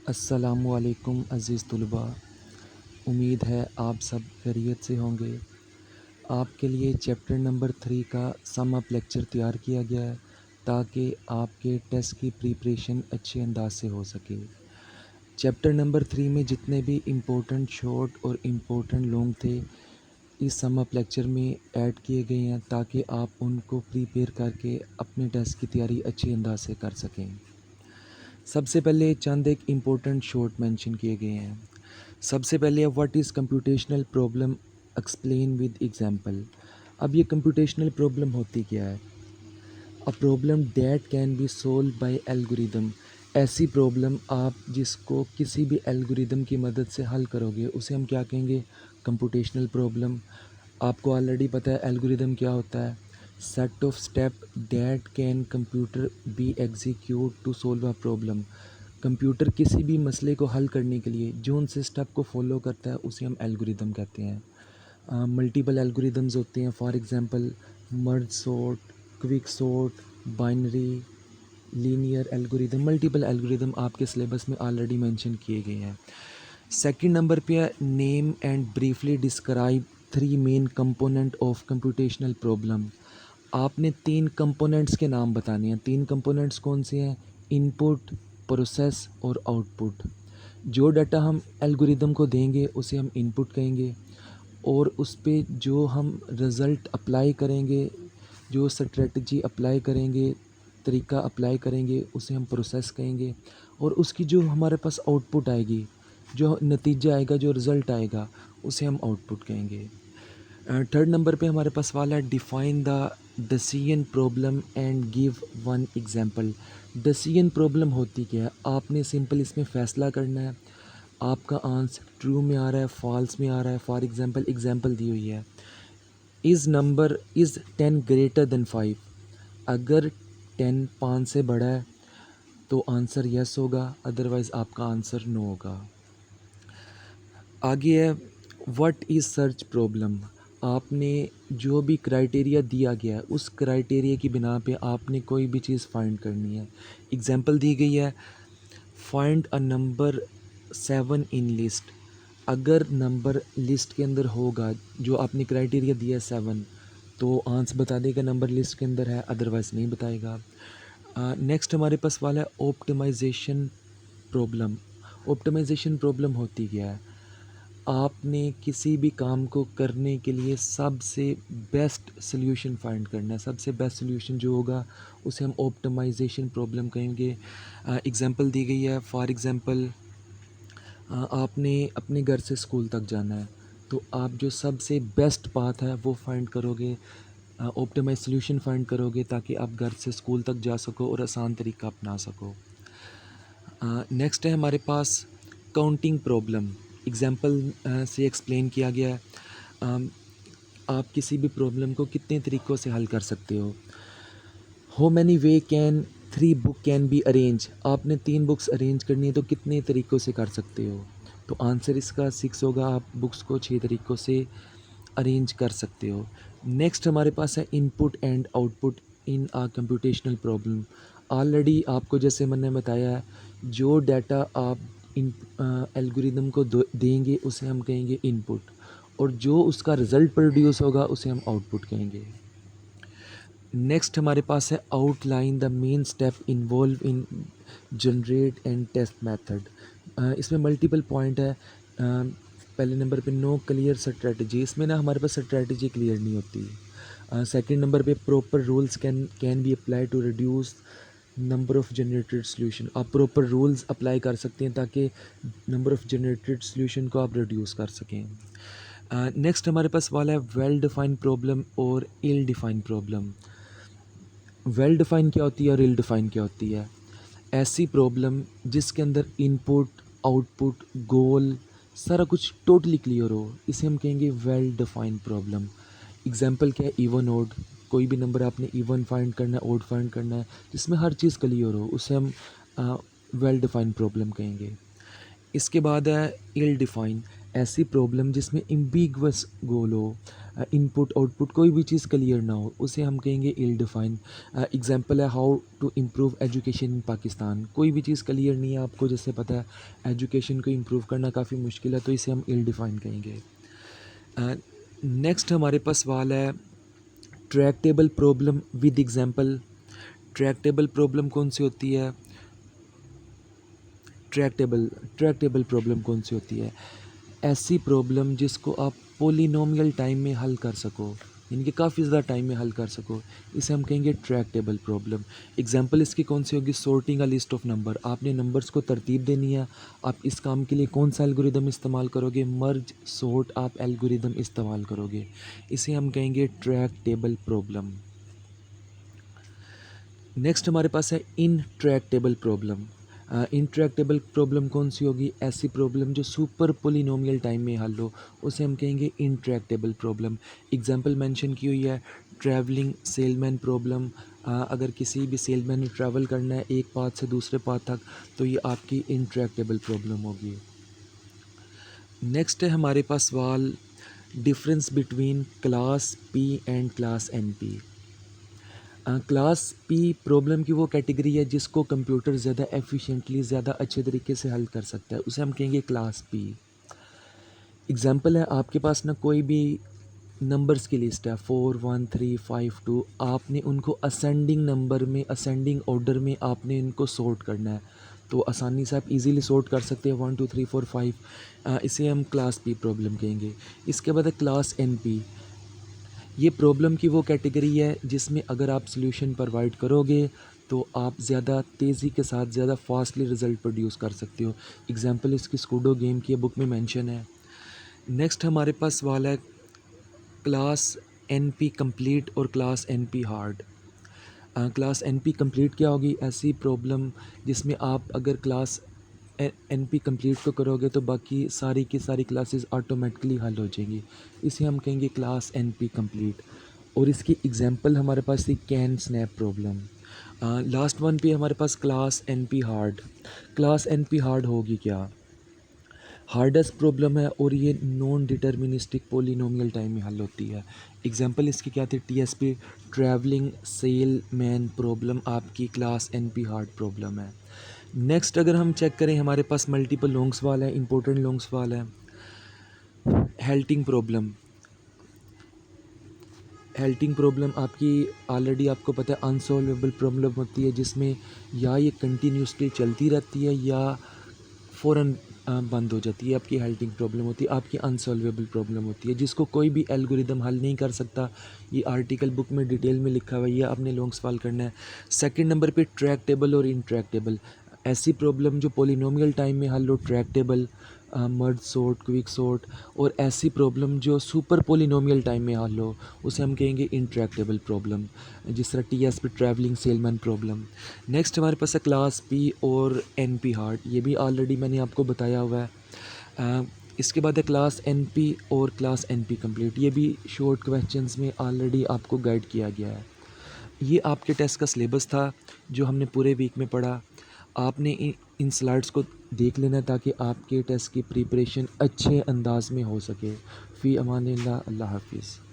अस्सलामुअलैकुम अज़ीज़ तुलबा। उम्मीद है आप सब खैरियत से होंगे। आपके लिए चैप्टर नंबर 3 का सम अप लेक्चर तैयार किया गया है ताकि आपके टेस्ट की प्रिपरेशन अच्छे अंदाज से हो सके। चैप्टर नंबर 3 में जितने भी इम्पोर्टेंट शॉर्ट और इम्पोर्टेंट लॉन्ग थे इस सम अप लेक्चर में ऐड किए गए हैं ताकि आप उनको प्रिपेयर करके अपने टेस्ट की तैयारी अच्छे अंदाज से कर सकें। सबसे पहले चंद एक इम्पोर्टेंट शॉर्ट मेंशन किए गए हैं। सबसे पहले what is computational problem explain with example. अब ये कंप्यूटेशनल प्रॉब्लम होती क्या है? A problem that can be solved by algorithm. ऐसी प्रॉब्लम आप जिसको किसी भी एल्गोरिदम की मदद से हल करोगे उसे हम क्या कहेंगे? Computational problem. आपको ऑलरेडी पता है एल्गोरिदम क्या होता है? Set of step that can computer be execute to solve a problem. Computer किसी भी मसले को हल करने के लिए जो उनसे स्टेप को फॉलो करता है उसे हम एल्गोरिदम कहते हैं। मल्टीपल एल्गोरिदम्स होते हैं, for example merge sort, quick sort, binary, linear algorithm. Multiple algorithm आपके सिलेबस में ऑलरेडी मेंशन किए गए हैं। सेकंड नंबर पे है name and briefly describe 3 main component of computational problem. आपने 3 कंपोनेंट्स के नाम बताने हैं। 3 कंपोनेंट्स कौन से हैं? इनपुट, प्रोसेस और आउटपुट। जो डाटा हम एल्गोरिदम को देंगे उसे हम इनपुट कहेंगे और उस पे जो हम रिज़ल्ट अप्लाई करेंगे, जो स्ट्रेटजी अप्लाई करेंगे, तरीका अप्लाई करेंगे उसे हम प्रोसेस कहेंगे और उसकी जो हमारे पास आउटपुट आएगी, जो नतीजा आएगा, जो रिज़ल्ट आएगा उसे हम आउटपुट कहेंगे। थर्ड नंबर पे हमारे पास वाला है define the decision problem and give one example. Decision problem होती क्या है? आपने सिंपल इसमें फ़ैसला करना है। आपका आंसर ट्रू में आ रहा है, फॉल्स में आ रहा है। फॉर एग्जांपल एग्जांपल दी हुई है, इज़ 10 ग्रेटर देन 5। अगर 10 5 से बड़ा है तो आंसर यस होगा, अदरवाइज़ आपका आंसर नो होगा। आगे है व्हाट इज़ सर्च प्रॉब्लम। आपने जो भी क्राइटेरिया दिया गया है उस क्राइटेरिया की बिना पे आपने कोई भी चीज़ फाइंड करनी है। एग्जांपल दी गई है, find a number 7 in list. अगर नंबर लिस्ट के अंदर होगा, जो आपने क्राइटेरिया दिया है 7, तो आंसर बता देगा नंबर लिस्ट के अंदर है, अदरवाइज़ नहीं बताएगा। नेक्स्ट हमारे पास वाला है ऑप्टिमाइजेशन प्रॉब्लम। ऑप्टिमाइजेशन प्रॉब्लम होती क्या है? आपने किसी भी काम को करने के लिए सबसे बेस्ट सॉल्यूशन फाइंड करना है। सबसे बेस्ट सॉल्यूशन जो होगा उसे हम ऑप्टिमाइजेशन प्रॉब्लम कहेंगे। एग्जांपल दी गई है, फॉर एग्जांपल आपने अपने घर से स्कूल तक जाना है तो आप जो सबसे बेस्ट पाथ है वो फाइंड करोगे, ऑप्टिमाइज सॉल्यूशन फाइंड करोगे ताकि आप घर से स्कूल तक जा सको और आसान तरीका अपना सको। नेक्स्ट है हमारे पास काउंटिंग प्रॉब्लम। एग्जांपल से एक्सप्लेन किया गया है। अम, आप किसी भी प्रॉब्लम को कितने तरीक़ों से हल कर सकते हो। How many way can 3 book can be arrange. आपने 3 बुक्स अरेंज करनी है तो कितने तरीक़ों से कर सकते हो? तो आंसर इसका 6 होगा। आप बुक्स को 6 तरीक़ों से अरेंज कर सकते हो। नेक्स्ट हमारे पास है input and output in a computational problem. Already आपको जैसे मैंने बताया है, जो डाटा आप इन एल्गोरिदम को देंगे उसे हम कहेंगे इनपुट और जो उसका रिज़ल्ट प्रोड्यूस होगा उसे हम आउटपुट कहेंगे। नेक्स्ट हमारे पास है outline the main step involve in generate and test method. इसमें मल्टीपल पॉइंट है। पहले नंबर पे नो क्लियर स्ट्रेटजी। इसमें ना हमारे पास स्ट्रेटजी क्लियर नहीं होती। सेकंड नंबर पे proper rules can be apply to reduce number of generated solution. आप प्रॉपर रूल्स अप्लाई कर सकते हैं ताकि नंबर ऑफ़ जनरेटेड सॉल्यूशन को आप रिड्यूस कर सकें। नेक्स्ट हमारे पास वाला है वेल डिफाइंड प्रॉब्लम और इल डिफाइंड प्रॉब्लम। वेल डिफाइन क्या होती है और इल डिफाइन क्या होती है? ऐसी प्रॉब्लम जिसके अंदर इनपुट, आउटपुट, गोल सारा कुछ टोटली क्लियर हो, इसे हम कहेंगे वेल डिफाइंड प्रॉब्लम। एग्जांपल क्या है? Even odd. कोई भी नंबर आपने इवन फाइंड करना है, ओड फाइंड करना है, जिसमें हर चीज़ क्लियर हो, उसे हम वेल डिफाइंड प्रॉब्लम कहेंगे। इसके बाद है इल डिफाइन। ऐसी प्रॉब्लम जिसमें एम्बिगुअस गोल हो, इनपुट आउटपुट कोई भी चीज़ क्लियर ना हो, उसे हम कहेंगे इल डिफाइन। एग्जांपल है how to improve education in Pakistan. कोई भी चीज़ क्लियर नहीं है, आपको जैसे पता है एजुकेशन को इम्प्रूव करना काफ़ी मुश्किल है, तो इसे हम इल डिफाइन कहेंगे। नेक्स्ट हमारे पास सवाल है Tractable problem with example. Tractable problem कौन सी होती है? ट्रैक्टेबल ट्रैक्टेबल प्रॉब्लम कौन सी होती है? ऐसी प्रॉब्लम जिसको आप पोलिनोमियल टाइम में हल कर सको, यानी कि काफ़ी ज़्यादा टाइम में हल कर सको, इसे हम कहेंगे ट्रैक्टेबल प्रॉब्लम। एग्जांपल इसकी कौन सी होगी? Sorting a list of number. आपने नंबर्स को तरतीब देनी है, आप इस काम के लिए कौन सा एल्गोरिदम इस्तेमाल करोगे? मर्ज सॉर्ट आप एल्गोरिदम इस्तेमाल करोगे, इसे हम कहेंगे ट्रैक्टेबल प्रॉब्लम। नेक्स्ट हमारे पास है इनट्रैक्टेबल प्रॉब्लम। इनट्रैक्टेबल प्रॉब्लम कौन सी होगी? ऐसी प्रॉब्लम जो सुपर पोलिनोमियल टाइम में हल हो, उसे हम कहेंगे इनट्रैक्टेबल प्रॉब्लम। एग्जांपल मेंशन की हुई है ट्रैवलिंग सेलमैन प्रॉब्लम। अगर किसी भी सेलमैन ने ट्रैवल करना है एक पाथ से दूसरे पाथ तक, तो ये आपकी इनट्रैक्टेबल प्रॉब्लम होगी। नेक्स्ट है हमारे पास सवाल difference between class P and class N P. Class P problem की वो कैटेगरी है जिसको कंप्यूटर ज़्यादा एफिशिएंटली ज़्यादा अच्छे तरीके से हल कर सकता है, उसे हम कहेंगे क्लास पी। एग्जांपल है आपके पास ना कोई भी नंबर्स की लिस्ट है 4 1 3 5 2, आपने उनको असेंडिंग नंबर में असेंडिंग ऑर्डर में आपने इनको सॉर्ट करना है, तो आसानी से आप इजीली सॉर्ट कर सकते हैं 1 2 3 4 5। इसे हम क्लास पी प्रॉब्लम कहेंगे। इसके बाद है क्लास एन पी। ये प्रॉब्लम की वो कैटेगरी है जिसमें अगर आप सॉल्यूशन प्रोवाइड करोगे तो आप ज़्यादा तेज़ी के साथ ज़्यादा फास्टली रिज़ल्ट प्रोड्यूस कर सकते हो। एग्जांपल इसकी स्कूडो गेम की बुक में मेंशन है। नेक्स्ट हमारे पास सवाल है क्लास एन पी कम्प्लीट और class N P hard. Class N P complete क्या होगी? ऐसी प्रॉब्लम जिसमें आप अगर क्लास एन पी कम्प्लीट को करोगे तो बाकी सारी की सारी क्लासेस ऑटोमेटिकली हल हो जाएंगी, इसे हम कहेंगे क्लास एन पी कम्प्लीट। और इसकी एग्जांपल हमारे पास थी कैन स्नैप प्रॉब्लम। लास्ट वन पे हमारे पास class N P hard. Class N P hard होगी क्या? हार्डेस्ट प्रॉब्लम है और ये नॉन डिटर्मिनिस्टिक पोलिनोमियल टाइम में हल होती है। एग्जांपल इसकी क्या थी? T S P travelling salesman problem आपकी class N P hard problem है। नेक्स्ट अगर हम चेक करें हमारे पास मल्टीपल लॉन्ग सवाल है, इंपॉर्टेंट लॉन्ग सवाल है। हेल्टिंग प्रॉब्लम। हेल्टिंग प्रॉब्लम आपकी ऑलरेडी आपको पता है अनसॉल्वेबल प्रॉब्लम होती है जिसमें या ये कंटिन्यूसली चलती रहती है या फ़ौरन बंद हो जाती है। आपकी हेल्टिंग प्रॉब्लम होती है, आपकी अनसॉल्वेबल प्रॉब्लम होती है जिसको कोई भी एल्गोरिदम हल नहीं कर सकता। ये आर्टिकल बुक में डिटेल में लिखा हुआ है, ये आपने लॉन्ग सवाल करना है। सेकंड नंबर पे ट्रैक्टेबल और इनट्रैक्टेबल। ऐसी प्रॉब्लम जो पोलिनोमियल टाइम में हल हो Tractable, merge sort quick sort. और ऐसी प्रॉब्लम जो सुपर पोलिनोमियल टाइम में हल हो उसे हम कहेंगे इंट्रैक्टेबल प्रॉब्लम, जिस तरह T S P travelling salesman problem. Next हमारे पास है क्लास पी और एन पी हार्ड, ये भी ऑलरेडी मैंने आपको बताया हुआ है। इसके बाद है क्लास एन पी और क्लास एन पी कम्प्लीट, ये भी शॉर्ट क्वेश्चंस में ऑलरेडी आपको गाइड किया गया है। ये आपके टेस्ट का सिलेबस था जो हमने पूरे वीक में पढ़ा। आपने इन स्लाइड्स को देख लेना ताकि आपके टेस्ट की प्रिपरेशन अच्छे अंदाज में हो सके। फ़ी अमानिल्लाह, अल्लाह हाफिज़।